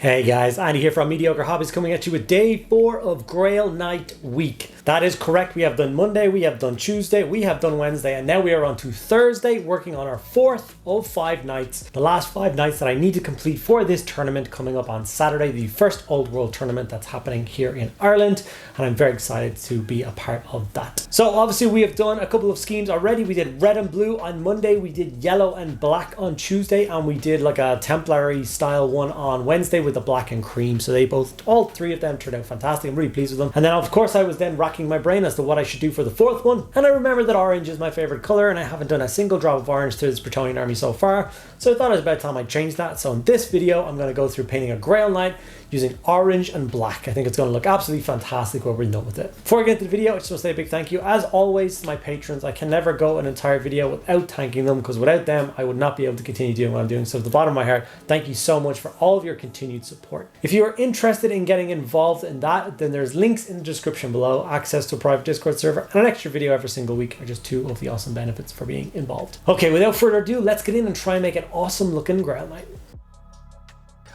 Hey guys, Andy here from Mediocre Hobbies coming at you with day 4 of Grail Knight week. That is correct, we have done Monday, we have done Tuesday, we have done Wednesday, and now we are on to Thursday working on our 4th of 5 nights. The last 5 nights that I need to complete for this tournament coming up on Saturday, the first Old World tournament that's happening here in Ireland, and I'm very excited to be a part of that. So obviously we have done a couple of schemes already. We did red and blue on Monday, we did yellow and black on Tuesday, and we did like a Templary style one on Wednesday with the black and cream. So they both, all 3 of them turned out fantastic. I'm really pleased with them. And then of course I was then racking my brain as to what I should do for the 4th one, and I remembered that orange is my favorite color, and I haven't done a single drop of orange to this Bretonnian army so far, so I thought it was about time I changed that. So in this video I'm going to go through painting a Grail Knight using orange and black. I think it's going to look absolutely fantastic when we're done with it. Before I get into the video, I just want to say a big thank you as always to my patrons. I can never go an entire video without thanking them, because without them I would not be able to continue doing what I'm doing. So at the bottom of my heart, thank you so much for all of your continued support. If you are interested in getting involved in that, then there's links in the description below. Access to a private Discord server and an extra video every single week are just 2 of the awesome benefits for being involved. Okay, without further ado, let's get in and try and make an awesome looking Grail Knight.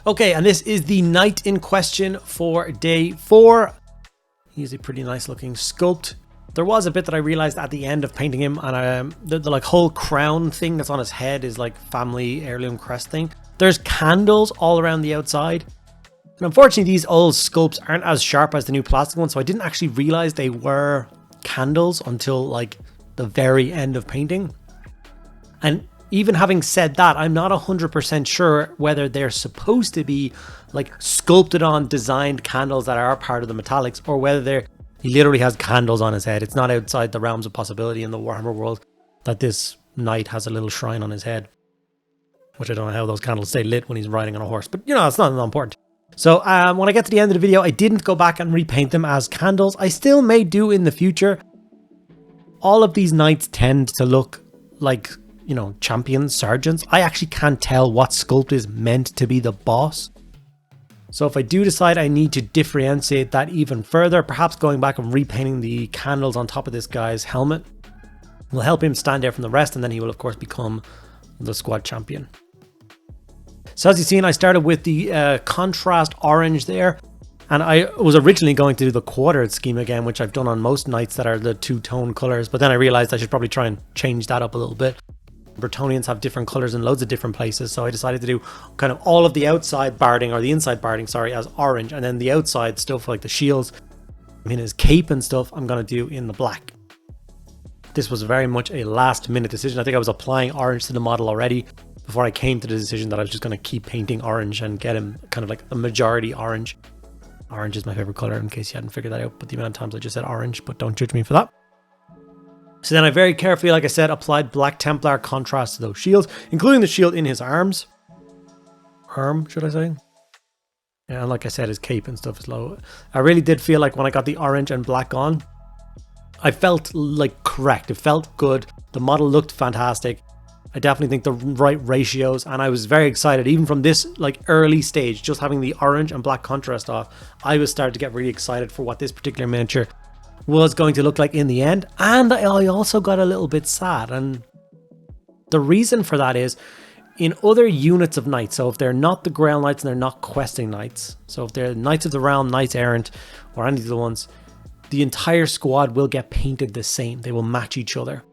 Okay, and this is the knight in question for day 4. He's a pretty nice looking sculpt. There was a bit that I realized at the end of painting him, and the like whole crown thing that's on his head is like family heirloom crest thing. There's candles all around the outside. And unfortunately, these old sculpts aren't as sharp as the new plastic ones, so I didn't actually realize they were candles until like the very end of painting. And even having said that, I'm not 100% sure whether they're supposed to be like sculpted on designed candles that are part of the metallics, or whether he literally has candles on his head. It's not outside the realms of possibility in the Warhammer world that this knight has a little shrine on his head, which I don't know how those candles stay lit when he's riding on a horse, but you know, it's not important. So when I get to the end of the video, I didn't go back and repaint them as candles. I still may do in the future. All of these knights tend to look like, you know, champions, sergeants. I actually can't tell what sculpt is meant to be the boss. So if I do decide I need to differentiate that even further, perhaps going back and repainting the candles on top of this guy's helmet will help him stand out from the rest, and then he will of course become the squad champion. So as you've seen, I started with the contrast orange there, and I was originally going to do the quartered scheme again, which I've done on most knights that are the 2-tone colors, but then I realized I should probably try and change that up a little bit. Bretonnians have different colors in loads of different places, so I decided to do kind of all of the outside barding, or the inside barding, sorry, as orange, and then the outside stuff like the shields, I mean his cape and stuff, I'm going to do in the black. This was very much a last minute decision. I think I was applying orange to the model already before I came to the decision that I was just going to keep painting orange and get him kind of like a majority orange. Orange is my favorite color, in case you hadn't figured that out, but the amount of times I just said orange, but don't judge me for that. So then I very carefully, like I said, applied black Templar contrast to those shields, including the shield in his arms. Arm, should I say? Yeah, and like I said, his cape and stuff is low. I really did feel like when I got the orange and black on, I felt like correct. It felt good. The model looked fantastic. I definitely think the right ratios, and I was very excited even from this like early stage, just having the orange and black contrast off. I was starting to get really excited for what this particular miniature was going to look like in the end, and I also got a little bit sad, and the reason for that is in other units of knights, so if they're not the Grail Knights and they're not questing knights, so if they're Knights of the Realm, Knights Errant, or any of the ones, the entire squad will get painted the same. They will match each other.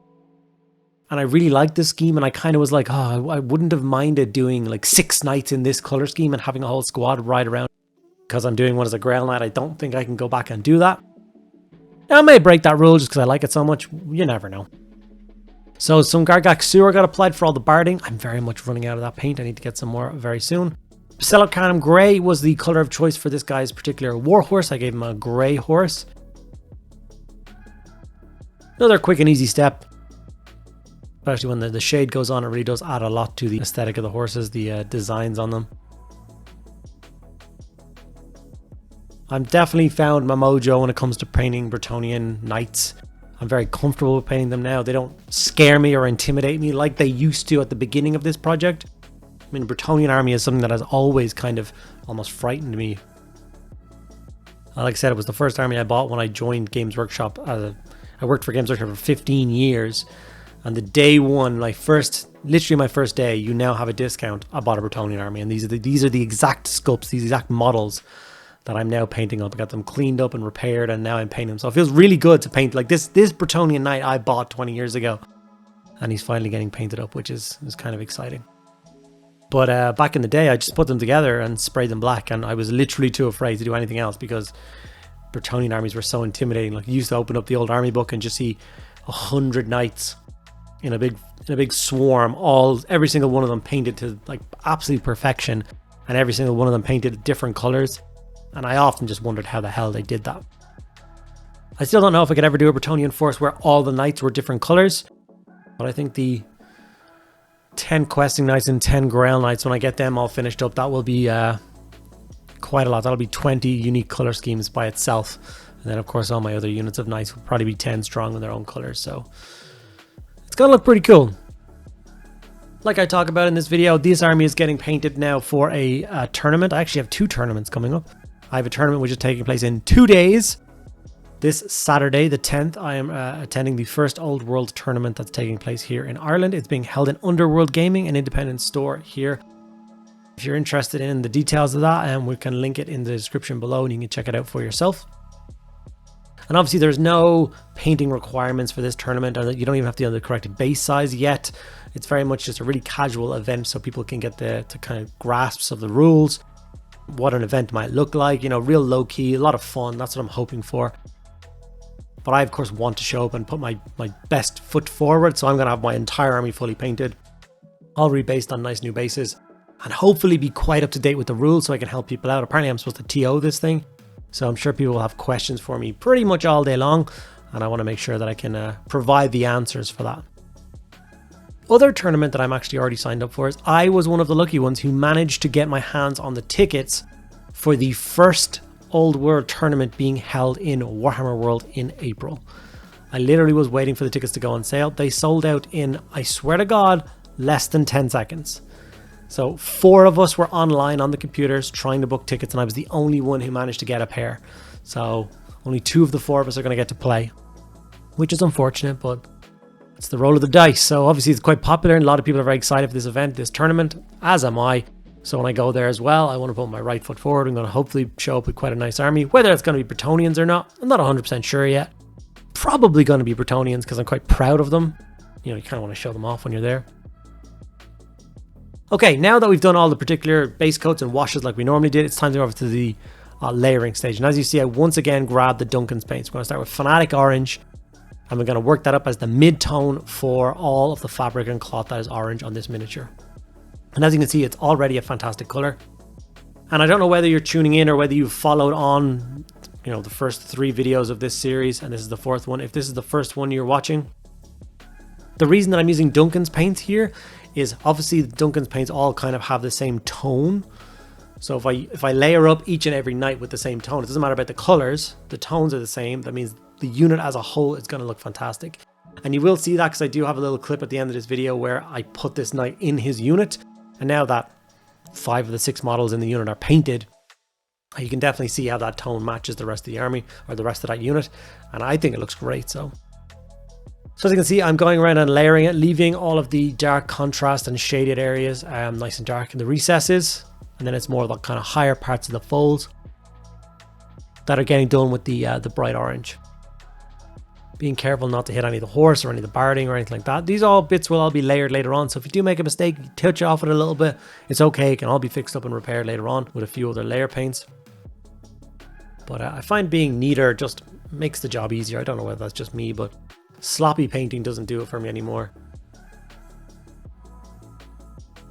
And I really liked this scheme, and I kind of was like, oh, I wouldn't have minded doing like 6 knights in this color scheme and having a whole squad ride around. Because I'm doing one as a Grail Knight, I don't think I can go back and do that. Now, I may break that rule just because I like it so much. You never know. So some Gargak Sewer got applied for all the barding. I'm very much running out of that paint. I need to get some more very soon. Cellocanum Grey was the color of choice for this guy's particular warhorse. I gave him a grey horse. Another quick and easy step. Especially when the shade goes on, it really does add a lot to the aesthetic of the horses, the designs on them. I'm definitely found my mojo when it comes to painting Bretonnian knights. I'm very comfortable with painting them now. They don't scare me or intimidate me like they used to at the beginning of this project. I mean, Bretonnian army is something that has always kind of almost frightened me. Like I said, it was the first army I bought when I joined Games Workshop. I worked for Games Workshop for 15 years. And the day one, literally my first day, you now have a discount. I bought a Bretonnian army, and these are the exact sculpts, these exact models that I'm now painting up. I got them cleaned up and repaired, and now I'm painting them. So it feels really good to paint like this Bretonnian knight I bought 20 years ago, and he's finally getting painted up, which is kind of exciting. But back in the day, I just put them together and sprayed them black, and I was literally too afraid to do anything else because Bretonnian armies were so intimidating. Like, you used to open up the old army book and just see 100 knights in a big swarm, every single one of them painted to like absolute perfection, and every single one of them painted different colors. And I often just wondered how the hell they did that. I still don't know if I could ever do a Bretonnian force where all the knights were different colors, but I think the 10 questing knights and 10 Grail Knights, when I get them all finished up, that will be quite a lot. That'll be 20 unique color schemes by itself. And then of course all my other units of knights will probably be 10 strong in their own colors, so it's gonna look pretty cool. Like I talk about in this video, this army is getting painted now for a tournament. I actually have 2 tournaments coming up. I have a tournament which is taking place in 2 days. This Saturday, the 10th, I am attending the first Old World tournament that's taking place here in Ireland. It's being held in Underworld Gaming, an independent store here. If you're interested in the details of that, we can link it in the description below and you can check it out for yourself. And obviously there's no painting requirements for this tournament, or you don't even have to have the correct base size yet. It's very much just a really casual event so people can get the kind of grasps of the rules, what an event might look like, you know, real low key, a lot of fun. That's what I'm hoping for. But I of course want to show up and put my best foot forward, so I'm going to have my entire army fully painted, all rebased on nice new bases, and hopefully be quite up to date with the rules so I can help people out. Apparently I'm supposed to TO this thing, so I'm sure people will have questions for me pretty much all day long, and I want to make sure that I can provide the answers for that. Other tournament that I'm actually already signed up for is I was one of the lucky ones who managed to get my hands on the tickets for the first Old World tournament being held in Warhammer World in April. I literally was waiting for the tickets to go on sale. They sold out in, I swear to God, less than 10 seconds. So 4 of us were online on the computers trying to book tickets, and I was the only one who managed to get a pair. So only 2 of the 4 of us are going to get to play, which is unfortunate, but it's the roll of the dice. So obviously it's quite popular and a lot of people are very excited for this event, this tournament, as am I. So when I go there as well, I want to put my right foot forward. I'm going to hopefully show up with quite a nice army. Whether it's going to be Bretonnians or not, I'm not 100% sure yet. Probably going to be Bretonnians because I'm quite proud of them. You know, you kind of want to show them off when you're there. Okay, now that we've done all the particular base coats and washes like we normally did, it's time to go over to the layering stage. And as you see, I once again grabbed the Duncan's paints. We're going to start with Fanatic Orange, and we're going to work that up as the mid-tone for all of the fabric and cloth that is orange on this miniature. And as you can see, it's already a fantastic color. And I don't know whether you're tuning in or whether you've followed on, you know, the first 3 videos of this series, and this is the 4th one. If this is the first one you're watching, the reason that I'm using Duncan's paints here is obviously the Duncan's paints all kind of have the same tone. So if I layer up each and every knight with the same tone, it doesn't matter about the colors, the tones are the same. That means the unit as a whole is going to look fantastic. And you will see that because I do have a little clip at the end of this video where I put this knight in his unit. And now that 5 of the 6 models in the unit are painted, you can definitely see how that tone matches the rest of the army or the rest of that unit. And I think it looks great. So as you can see, I'm going around and layering it, leaving all of the dark contrast and shaded areas nice and dark in the recesses. And then it's more of the kind of higher parts of the folds that are getting done with the bright orange. Being careful not to hit any of the horse or any of the barding or anything like that. These all bits will all be layered later on. So if you do make a mistake, you touch off it a little bit, it's okay. It can all be fixed up and repaired later on with a few other layer paints. But I find being neater just makes the job easier. I don't know whether that's just me, but sloppy painting doesn't do it for me anymore.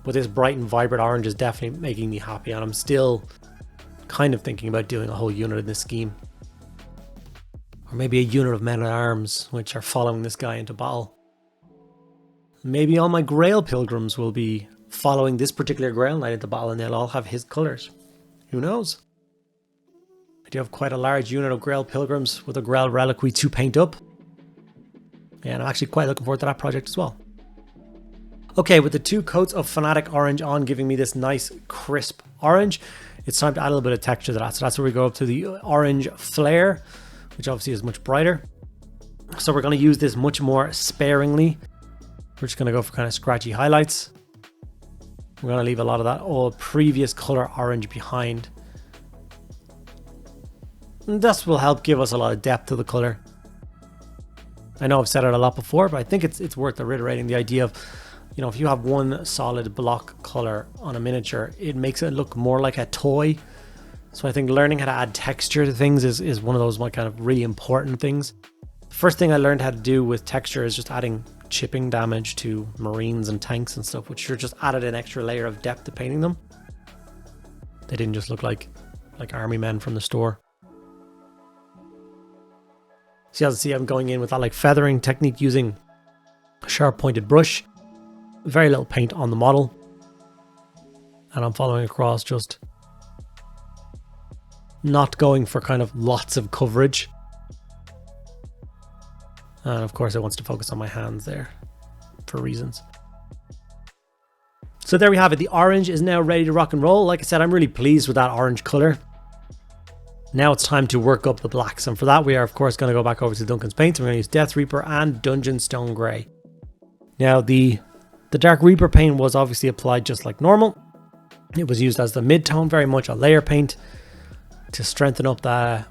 But this bright and vibrant orange is definitely making me happy, and I'm still kind of thinking about doing a whole unit in this scheme. Or maybe a unit of men-at-arms which are following this guy into battle. Maybe all my Grail Pilgrims will be following this particular Grail Knight into battle and they'll all have his colours. Who knows? I do have quite a large unit of Grail Pilgrims with a Grail Reliquary to paint up. And I'm actually quite looking forward to that project as well. Okay, with the 2 coats of Fanatic Orange on giving me this nice crisp orange, it's time to add a little bit of texture to that. So that's where we go up to the Orange Flare, which obviously is much brighter. So we're going to use this much more sparingly. We're just going to go for kind of scratchy highlights. We're going to leave a lot of that old previous color orange behind. And this will help give us a lot of depth to the color. I know I've said it a lot before, but I think it's worth reiterating the idea of, you know, if you have one solid block color on a miniature, it makes it look more like a toy. So I think learning how to add texture to things is one of those kind of really important things. The first thing I learned how to do with texture is just adding chipping damage to marines and tanks and stuff, which sure just added an extra layer of depth to painting them. They didn't just look like army men from the store. So as you see, I'm going in with that like feathering technique using a sharp pointed brush, very little paint on the model, and I'm following across, just not going for kind of lots of coverage. And of course it wants to focus on my hands there for reasons. So there we have it. The orange is now ready to rock and roll. Like I said, I'm really pleased with that orange color. Now it's time to work up the blacks, and for that we are of course going to go back over to Duncan's paints. We're going to use Death Reaper and Dungeon Stone Grey. Now the Dark Reaper paint was obviously applied just like normal. It was used as the mid-tone, very much a layer paint to strengthen up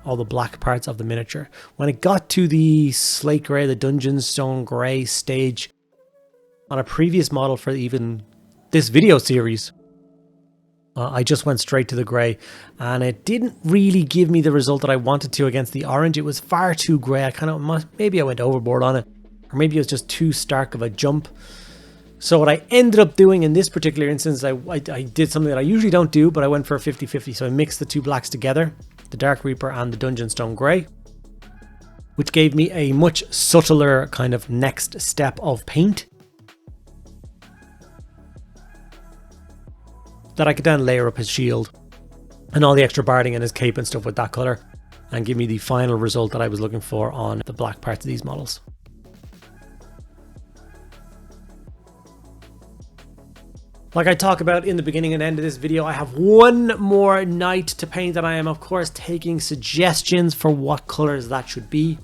all the black parts of the miniature. When it got to the Slate Grey, the Dungeon Stone Grey stage on a previous model for even this video series, I just went straight to the grey, and it didn't really give me the result that I wanted to against the orange. It was far too grey. Maybe I went overboard on it, or maybe it was just too stark of a jump. So what I ended up doing in this particular instance, I did something that I usually don't do, but I went for a 50-50. So I mixed the two blacks together, the Dark Reaper and the Dungeon Stone Grey, which gave me a much subtler kind of next step of paint that I could then layer up his shield and all the extra barding and his cape and stuff with that color, and give me the final result that I was looking for on the black parts of these models. Like I talk about in the beginning and end of this video, I have one more knight to paint, and I am of course taking suggestions for what colors that should be.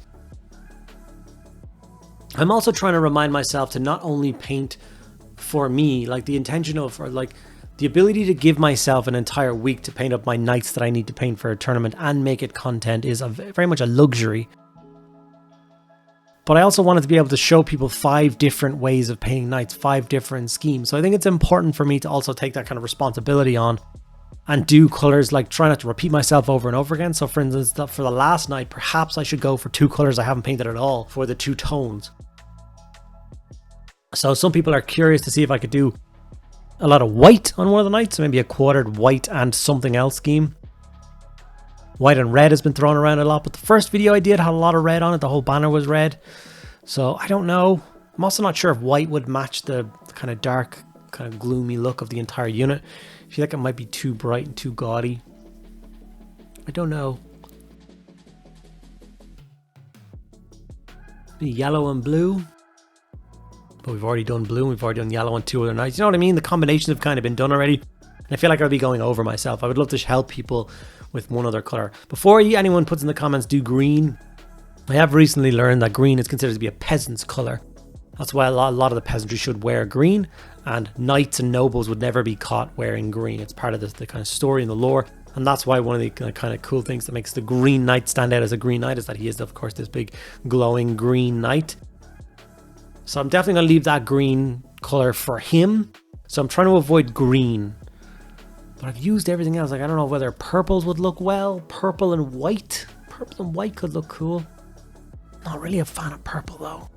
I'm also trying to remind myself to not only paint for me, like the intention of, or like the ability to give myself an entire week to paint up my knights that I need to paint for a tournament and make it content is very much a luxury. But I also wanted to be able to show people 5 different ways of painting knights, 5 different schemes. So I think it's important for me to also take that kind of responsibility on and do colors, like try not to repeat myself over and over again. So for instance, for the last night, perhaps I should go for 2 colors I haven't painted at all for the 2 tones. So some people are curious to see if I could do a lot of white on one of the knights, so maybe a quartered white and something else scheme. White and red has been thrown around a lot, but the first video I did had a lot of red on it. The whole banner was red. So I don't know. I'm also not sure if white would match the kind of dark, kind of gloomy look of the entire unit. I feel like it might be too bright and too gaudy. I don't know. Maybe yellow and blue. But we've already done blue and we've already done yellow on 2 other knights. You know what I mean? The combinations have kind of been done already. And I feel like I'll be going over myself. I would love to help people with one other color. Before anyone puts in the comments, do green. I have recently learned that green is considered to be a peasant's color. That's why a lot of the peasantry should wear green, and knights and nobles would never be caught wearing green. It's part of the kind of story and the lore. And that's why one of the kind of cool things that makes the Green Knight stand out as a Green Knight is that he is, of course, this big glowing green knight. So I'm definitely going to leave that green color for him. So I'm trying to avoid green. But I've used everything else. Like, I don't know whether purples would look well. Purple and white. Purple and white could look cool. Not really a fan of purple though.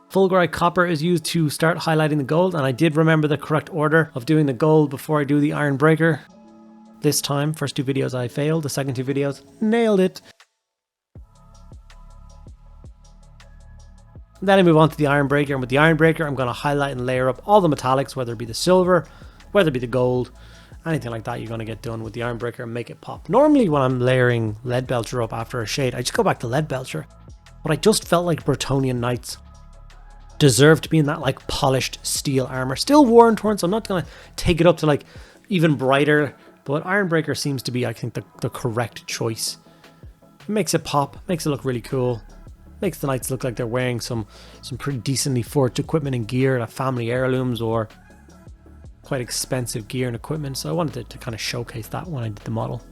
Fulgurite copper is used to start highlighting the gold. And I did remember the correct order of doing the gold before I do the iron breaker. This time, first 2 videos I failed. The second 2 videos, nailed it. Then I move on to the iron breaker, and with the iron breaker I'm going to highlight and layer up all the metallics, whether it be the silver, whether it be the gold, anything like that you're going to get done with the iron breaker and make it pop. Normally when I'm layering lead belcher up after a shade, I just go back to lead belcher, but I just felt like Bretonnian knights deserve to be in that like polished steel armor. Still worn torn, so I'm not going to take it up to like even brighter, but iron breaker seems to be, I think, the correct choice. It makes it pop, makes it look really cool. Makes the Knights look like they're wearing some pretty decently forged equipment and gear, like family heirlooms or quite expensive gear and equipment. So I wanted to kind of showcase that when I did the model.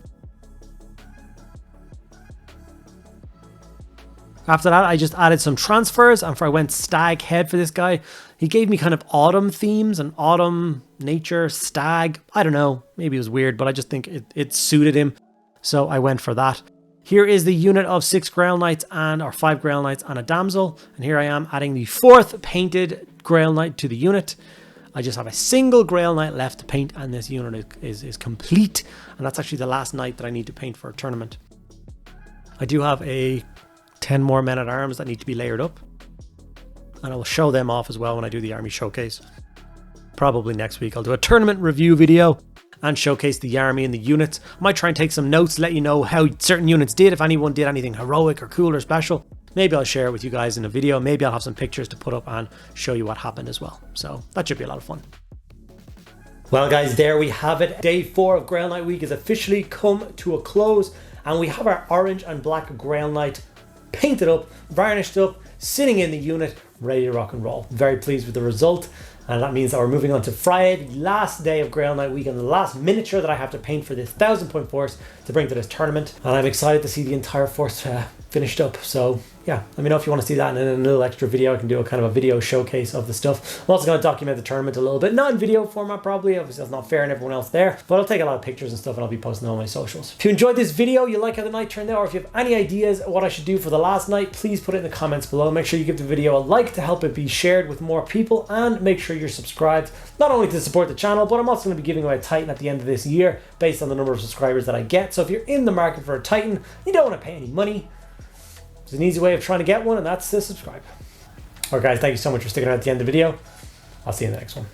After that, I just added some transfers, and I went stag head for this guy. He gave me kind of autumn themes and autumn nature, stag. I don't know, maybe it was weird, but I just think it suited him. So I went for that. Here is the unit of 6 Grail Knights or 5 Grail Knights and a Damsel. And here I am adding the 4th painted Grail Knight to the unit. I just have a single Grail Knight left to paint, and this unit is complete. And that's actually the last Knight that I need to paint for a tournament. I do have 10 more men-at-arms that need to be layered up. And I will show them off as well when I do the army showcase. Probably next week I'll do a tournament review video and showcase the army and the units. I might try and take some notes to let you know how certain units did, if anyone did anything heroic or cool or special. Maybe I'll share it with you guys in a video. Maybe I'll have some pictures to put up and show you what happened as well. So that should be a lot of fun. Well guys, there we have it. Day 4 of Grail Knight Week has officially come to a close, and we have our orange and black Grail Knight painted up, varnished up, sitting in the unit, ready to rock and roll. Very pleased with the result. And that means that we're moving on to Friday, the last day of Grail Knight Week, and the last miniature that I have to paint for this 1,000-point force to bring to this tournament. And I'm excited to see the entire force finished up. So yeah, let me know if you want to see that in a little extra video. I can do a kind of a video showcase of the stuff. I'm also going to document the tournament a little bit, not in video format probably, obviously that's not fair and everyone else there, but I'll take a lot of pictures and stuff and I'll be posting them on my socials. If you enjoyed this video, you like how the night turned out, or if you have any ideas what I should do for the last night, please put it in the comments below. Make sure you give the video a like to help it be shared with more people, and make sure you're subscribed, not only to support the channel, but I'm also going to be giving away a Titan at the end of this year based on the number of subscribers that I get. So if you're in the market for a Titan, you don't want to pay any money, there's an easy way of trying to get one, and that's to subscribe. Alright guys, thank you so much for sticking around at the end of the video. I'll see you in the next one.